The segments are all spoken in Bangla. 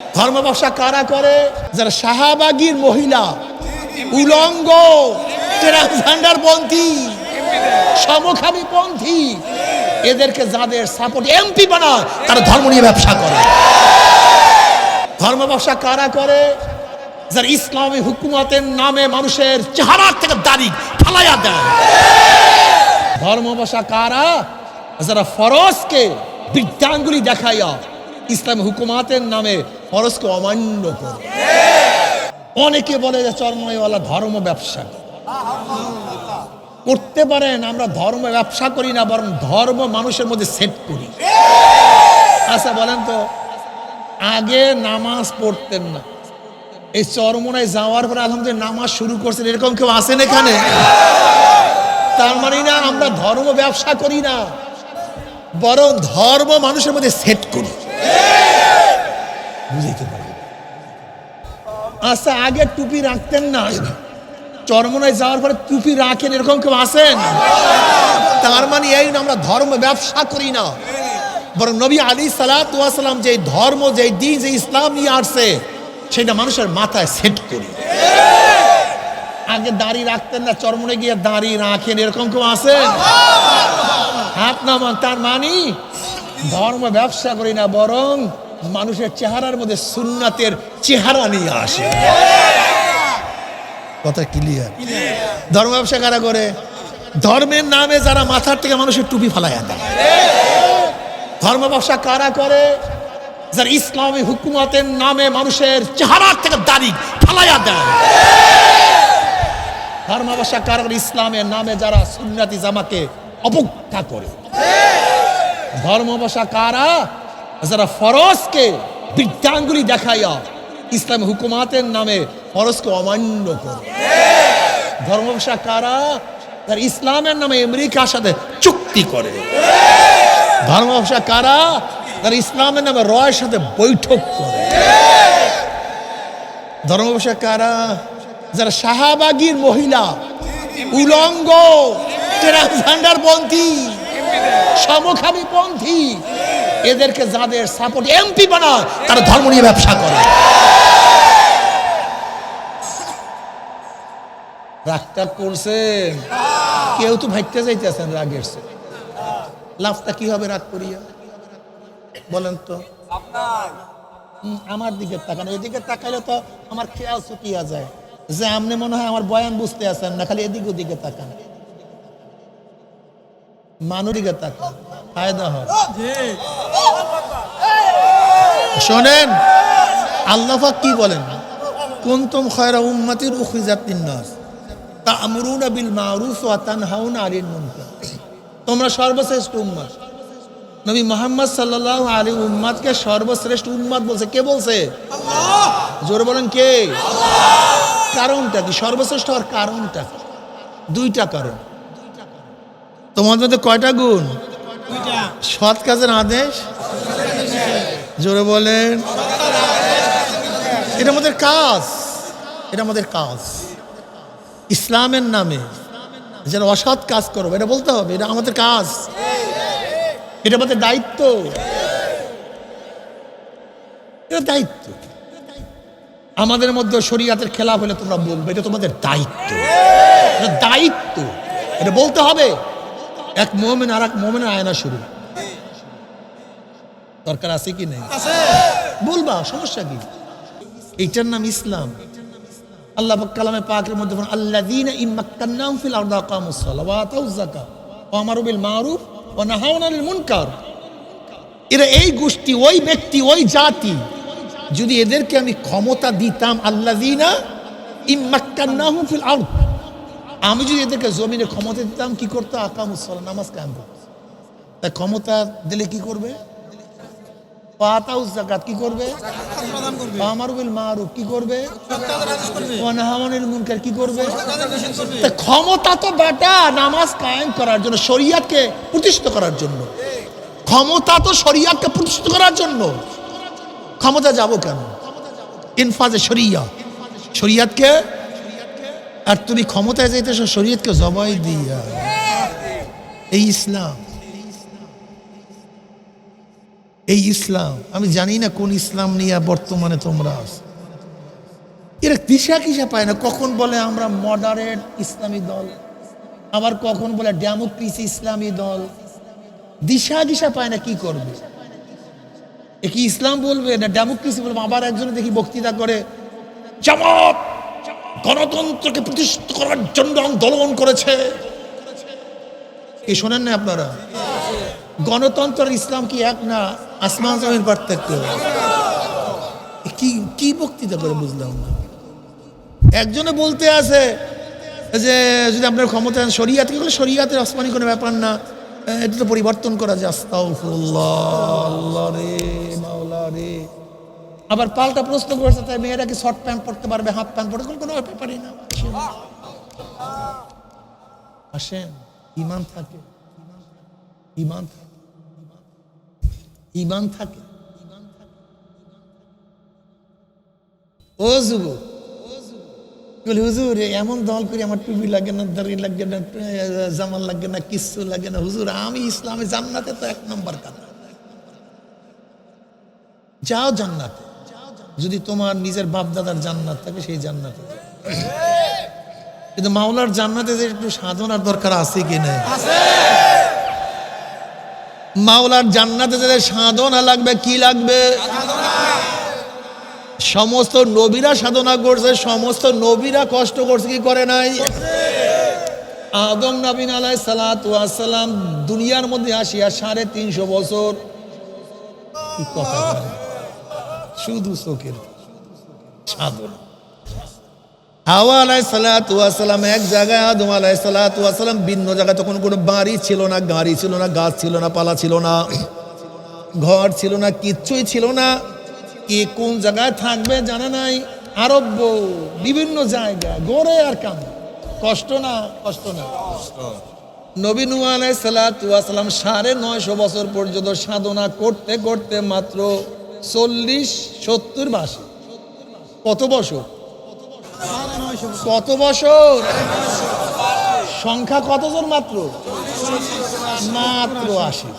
ধর্ম ব্যবসা কারা করে? যারা শাহাবাগীর মহিলা, উলঙ্গ, ট্রান্সজেন্ডার পন্থী, সমকামী পন্থী, এদেরকে যাদের সাপোর্ট এমপি বানায় তারা ধর্ম নিয়ে ব্যবসা করে। ধর্ম ব্যবসা কারা করে? যারা ইসলামী হুকুমতের নামে মানুষের চেহারা থেকে দাড়ি ফালাইয়া দেয়। ধর্ম ব্যবসা কারা? যারা ফরজকে বৃদ্ধাঙ্গুলি দেখাইয়া ইসলামী হুকুমতের নামে ফরজকে অমান্য করে। অনেকে বলে যে চরমনাইওয়ালা ধর্ম ব্যবসা করতে পারেন। আমরা ধর্ম ব্যবসা করি না, বরং ধর্ম মানুষের মধ্যে সেট করি। আচ্ছা বলেন তো, আগে নামাজ পড়তেন না, এই চরমনায় যাওয়ার পরে আলহামদুলিল্লাহ নামাজ শুরু করছেন, এরকম কেউ আছেন এখানে? তার মানে না আমরা ধর্ম ব্যবসা করি না, বরং ধর্ম মানুষের মধ্যে সেট করি। বুঝতে পারি? আচ্ছা আগে টুপি রাখতেন না, চরমনায় যাওয়ার পরে টুপি রাখেন, এরকম কেউ আছেন? তার মানে এই না আমরা ধর্ম ব্যবসা করি না, বরং নবী আলাইহিসসালাতু ওয়াস সালাম যে ধর্ম, যে দ্বীন, যে ইসলাম নিয়ে আসছে সেটা মানুষের মাথায় সেট করি। আগে দাড়ি রাখতেন না, চরমনে গিয়ে দাড়ি রাখেন, এরকম কেউ আছেন? হাত নামান। তার মানে ধর্ম ব্যবসা করি না, বরং মানুষের চেহারার মধ্যে সুন্নাতের চেহারা নিয়ে আসে। কথা ক্লিয়ার? ধর্ম ব্যবসা কারা করে? ধর্মের নামে যারা মাথার থেকে মানুষের টুপি ফালাইয়া দেয়। ধর্ম ব্যবসা কারা করে? যারা ইসলামী হুকুমতের নামে মানুষের চেহারা থেকে দাড়ি ফালাইয়া দেয়। ধর্ম ব্যবসা কারা করে? ইসলামের নামে যারা সুন্নাতি জামাকে অবজ্ঞা করে। ধর্ম ব্যবসা কারা? যারা ফরজকে বৃদ্ধাঙ্গুলি দেখাইয়া ইসলামী হুকুমতের নামে ফরজকে অমান্য করে। ধর্ম ব্যবসা কারা? যারা ইসলামের নামে আমেরিকার সাথে চুক্তি করে। ধর্ম ব্যবসা কারা? যারা ইসলামের নামে রয়ের সাথে বৈঠক করে। ধর্ম ব্যবসা কারা? যারা শাহাবাগীর মহিলা, উলঙ্গ, ট্রান্সজেন্ডার পন্থী, সমকামী পন্থী, এদেরকে যাদের সাপোর্ট এমপি বানায় তারা ধর্ম নিয়ে ব্যবসা করে। রাগটা করছেন, কেউ তো ভাইতে যাইতেছেন রাগের সে। লাভটা কি হবে রাগ করিয়া? বলেন তো। আমার দিকে তাকান, এদিকে তাকাইলে তো আমার খেয়াল চুকিয়া যায় যে আপনি মনে হয় আমার বয়ান বুঝতে আছেন না, খালি এদিক ওদিকে তাকান, মানুষ দিকে তাকান, ফায়দা হয়। শোনেন আল্লাহ পাক কি বলেন? কুনতুম খায়রা উম্মাতিন উখরিজাত লিন-নাস তা'মুরুনা বিল মা'রুফ ওয়া তানহাউনা আনিল মুনকার। তোমরা সর্বশ্রেষ্ঠ উম্মত। নবী মুহাম্মদ সাল্লাল্লাহু আলাইহি উম্মতকে সর্বশ্রেষ্ঠ উম্মত বলছে। কে বলছে? আল্লাহ। জোরে বলেন কে? আল্লাহ। কারণটা কি? সর্বশ্রেষ্ঠ হওয়ার কারণটা দুইটা কারণ। তোমাদের মধ্যে কয়টা গুণ? দুইটা। সৎ কাজের আদেশ, জোরে বলেন। এটা আমাদের কাজ, এটা আমাদের কাজ। ইসলামের নামে যারা অসৎ কাজ করবে এটা বলতে হবে, এটা আমাদের কাজ, এটা আমাদের দায়িত্ব, এটা দায়িত্ব। আমাদের মধ্যে শরীয়তের খেলাফ হলে তোমরা বলবে, এটা তোমাদের দায়িত্ব, এটা দায়িত্ব, এটা বলতে হবে। এক মুমিন আর এক মুমিনের আয়না শুরু, দরকার আছে কি নেই? বলবা, সমস্যা কি? এইটার নাম ইসলাম। আল্লাহ পাক কালামে পাকের মধ্যে বলেন, আল্লাযীনা ইম্মাক্কান্নাহুম ফিল আরদি আকামুস সালাহ ওয়া আতাউয যাকাহ ওয়া আমারু বিল মারুফ ওয়া নাহাউনা আনিল মুনকার। এরা এই গোষ্ঠী, ওই ব্যক্তি, ওই জাতি, যদি এদেরকে আমি ক্ষমতা দিতাম, আল্লাযীনা ইম্মাক্কান্নাহুম ফিল আরদ, আমি যদি এদেরকে জমিনে ক্ষমতা দিতাম, কি করতো? আকামুস সালাহ, নামাজ কায়েম করতো। তাই ক্ষমতা দিলে কি করবে? ওয়া আতাউয যাকাত, কি করবে? ওয়া আমারু বিল মারুফ, কি করবে? ওয়া নাহাউনা আনিল মুনকার, কি করবে? তা ক্ষমতা তো বেটা নামাজ কায়েম করার জন্য, শরীয়তকে প্রতিষ্ঠা করার জন্য। ক্ষমতা তো শরীয়তকে প্রতিষ্ঠা করার জন্য। ক্ষমতা যাব কেন? ইনফাজে শরিয়া, শরীয়তকে। আর তুমি ক্ষমতায় যাইতেছো শরীয়তকে জবাই দিয়া। এই ইসলাম। এই ইসলাম, আমি জানি না কোন ইসলাম নিয়ে বর্তমানে তোমরা আছো। এরা দিশা কিসা পায় না, কখন বলে আমরা মডারেট ইসলামী দল, আবার কখন বলে ডেমোক্রেসি ইসলামী দল। দিশা পায় না কি করবে, এ কি ইসলাম বলবে না ডেমোক্রেসি বলবে। আবার একজনে দেখি বক্তৃতা করে জামাত গণতন্ত্রকে প্রতিষ্ঠিত করার জন্য আন্দোলন করেছে। কি শোনেন না আপনারা? গণতন্ত্র আর ইসলাম কি এক না? আসমান জমির পার্থক্য। কি কি বক্তৃতা করে বুঝলাম না। একজনে বলতে আছে যে যদি আপনার ক্ষমতা শরিয়াত, কি বলে শরিয়াতের আসমানি কোনো ব্যাপার না, এটা তো পরিবর্তন করা যায়। আস্তাগফিরুল্লাহ, আল্লাহ রে মাওলা রে। আবার পাল্টা প্রশ্ন করেছে তাই মেয়েরা কি শর্ট প্যান্ট পরতে পারবে, হাফ প্যান্ট পরতে কোনো ব্যাপারই না। আসেন, ইমান থাকে, ইমান থাকে, ইমান থাকে। ও যুবক বলে হুজুর এমন দল করে আমার টুপি লাগে না, দাড়ি লাগে না, জামাল লাগে না, কিচ্ছু লাগে না। হুজুর আমি ইসলামে জান্নাতে তো 1 নম্বর কানা। যাও জান্নাতে, যদি তোমার নিজের বাপ দাদার জান্নাত থাকে সেই জান্নাতে যাও। কিন্তু মাওলার জান্নাতে যে একটু সাধনার দরকার আছে কি না? মাওলার জান্নাতে যে সাধনা লাগবে, কি লাগবে? সমস্ত নবীরা সাধনা করছে, সমস্ত নবীরা কষ্ট করছে, কি করে নাই? আদম নবী আলাইহিস সালাতু ওয়াস সালাম দুনিয়ার মধ্যে আসিয়া 350 বছর কি কথা বলে, শুধু চোখের সাধনা। হাওয়া আলাইহিস সালাতু ওয়াস সালাম এক জায়গায়, আদম আলাইহিস সালাতু ওয়াস সালাম ভিন্ন জায়গায়। তখন কোনো বাড়ি ছিল না, গাড়ি ছিল না, গাছ ছিল না, পালা ছিল না, ঘর ছিল না, কিচ্ছুই ছিল না। কে কোন জায়গায় থাকবে জানা নাই। আরব্য বিভিন্ন জায়গায় গড়ে আর কাম, কষ্ট না, কষ্ট না। নবী নূহ আলাইহিস সালাতু ওয়াস সালাম 950 বছর পর্যন্ত সাধনা করতে করতে মাত্র 40-70 বাসে। কত বছর? কত বছর? সংখ্যা কতজন? মাত্র মাত্র 80,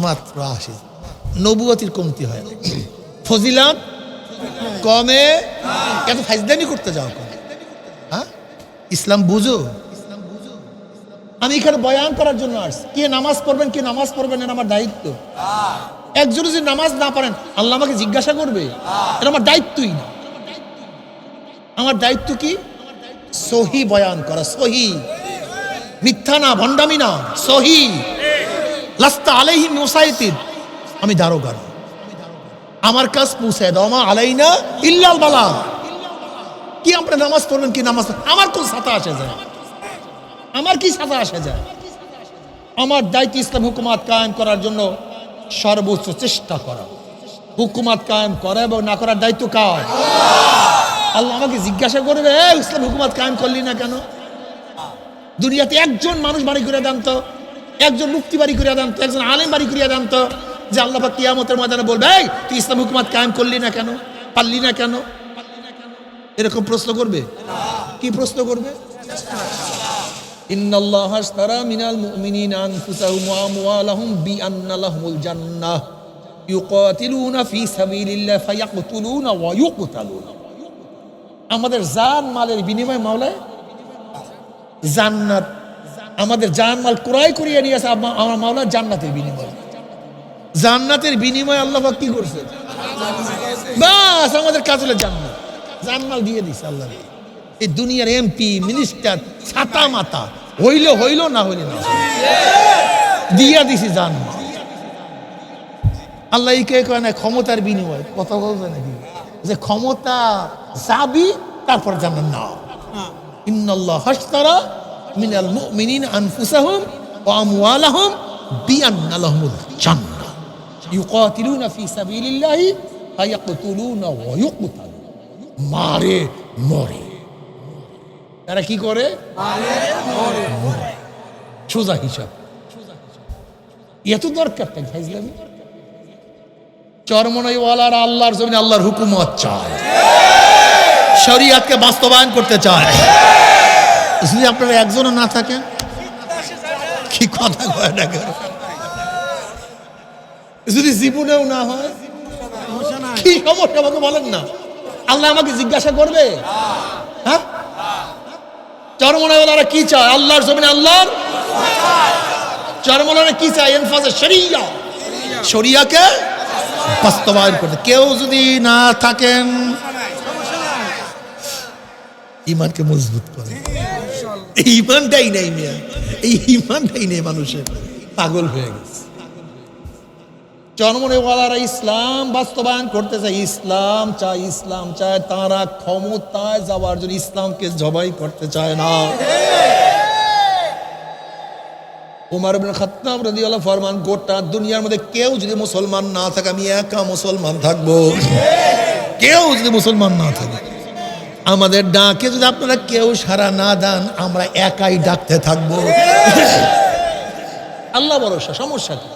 মাত্র 80। নবুয়তির কমতি হয়, ফজিলাত কমে। এত ফাজলামি করতে যাও কেন? হ্যাঁ, ইসলাম বুঝো। আমি এখানে বয়ান করার জন্য আসছি। কে নামাজ পড়বেন, কে নামাজ পড়বেন এটা আমার দায়িত্ব। একজন যদি নামাজ না পারেন আল্লাহ আমাকে জিজ্ঞাসা করবে? এটা আমার দায়িত্বই না। আমার দায়িত্ব কি? সহি বয়ান করা, সহি, মিথ্যা না, ভণ্ডামি না, সহি। লাস্তা আলাইহিম মুসাইতির, আমি দারোগা না। আমার কাজ পৌঁছে দাও, মা আলাইনা ইল্লাল বালাগ। কি আপনি নামাজ পড়বেন, কি নামাজ, আমার কোন ছাতা আসে যায়? আমার কি ছাতা আসে যায়? আমার দায়িত্ব ইসলাম হুকুমাত কায়েম করার জন্য সর্বোচ্চ চেষ্টা করা। হুকুমাত কায়েম করা এবং না করার দায়িত্ব কার? আল্লাহ আমাকে জিজ্ঞাসা করবে ইসলাম হুকুমাত কায়েম করলি না কেন? দুনিয়াতে একজন মানুষ বাড়ি করে দেন তো, একজন মুফতি বাড়ি করে দেন তো, একজন আলেম বাড়ি করে দেন তো, যে আল্লাহ পাক কিয়ামতের ময়দানে বলবে তুই ইসলাম হুকুমাত কায়েম করলি না কেন, পারলি না কেন? এরকম প্রশ্ন করবে? কি প্রশ্ন করবে? ইন্নাল্লাহা আশতারা মিনাল মুমিনিনা আনফুসাহুম ওয়া আমওয়ালাহুম বিআন্না লাহুমুল জান্নাহ ইউকাতিলুনা ফি সাবিলিল্লাহি ফায়াকতুলুনা ওয়া ইউকতালুনা। আমাদের জান মালের বিনিময়ে মাওলা জান্নাত, আমাদের জান মাল ক্রয় করিয়ে নিয়েছে আমার মাওলা জান্নাতের বিনিময়ে। জান্নাতের বিনিময়ে আল্লাহ পাক কি করছে? বাস আমাদের কাজ হলো জান্নাত। জান্নাত দিয়ে দিছে আল্লাহ। এই দুনিয়ার এমপি মিনিস্টার ছাতা মাতা হইলো হইলো, না হইলে না, দিয়া দিছি জান্নাত। আল্লাহ কে কয় না ক্ষমতার বিনিময়, কথা বলবে নাকি যে ক্ষমতা যাবি তারপর জান্নাত না। ইন্নাল্লাহা আশতারা মিনাল মুমিনিনা আনফুসাহুম ওয়া আমওয়ালাহুম বিআন্না লাহুমুল জান্নাহ ইউকাতিলুনা ফি সাবিলিল্লাহি ফায়াকতুলুনা ওয়া ইউকতালুনা। মারে মরে, তারা কি করে? মারে মরে। সোজা হিসাব। এত দরকার তাই ফাইজলামি? চরমনাইওয়ালারা আল্লাহর জমিনে আল্লাহর হুকুমত চায়, শরীয়তকে বাস্তবায়ন করতে চায়। যদি আপনারা একজনও না থাকেন, কি কথা কয় না কেন? যদি জীবনেও না হয় কি সমস্যা আমাকে বলেন না। আল্লাহ আমাকে জিজ্ঞাসা করবে? হ্যাঁ, চরমনাওয়ালারা কি চায়? আল্লাহর জমিনে আল্লাহর চরমনাওয়ালারা কি চায়? ইনফাজে শরিয়া, শরিয়াকে বাস্তবায়ন করতে। কেউ যদি না থাকেন ইমানকে মজবুত করে, এই ইমানটাই নেই মিয়া, এই ইমানটাই নেই, মানুষের পাগল হয়ে গেছে। চরমনাওয়ালারা ইসলাম বাস্তবায়ন করতে চায়, ইসলাম চায়, ইসলাম চায়, তারা ক্ষমতায় যাওয়ার জন্য ইসলামকে জবাই করতে চায় না। উমর ইবনে খাত্তাব রাদিয়াল্লাহু ফরমান, গোটা দুনিয়ার মধ্যে কেউ যদি মুসলমান না থাকে আমি একা মুসলমান থাকবো। কেউ যদি মুসলমান না থাকে, আমাদের ডাকে যদি আপনারা কেউ সাড়া না দেন, আমরা একাই ডাকতে থাকবো। আল্লাহ ভরসা, সমস্যা কি?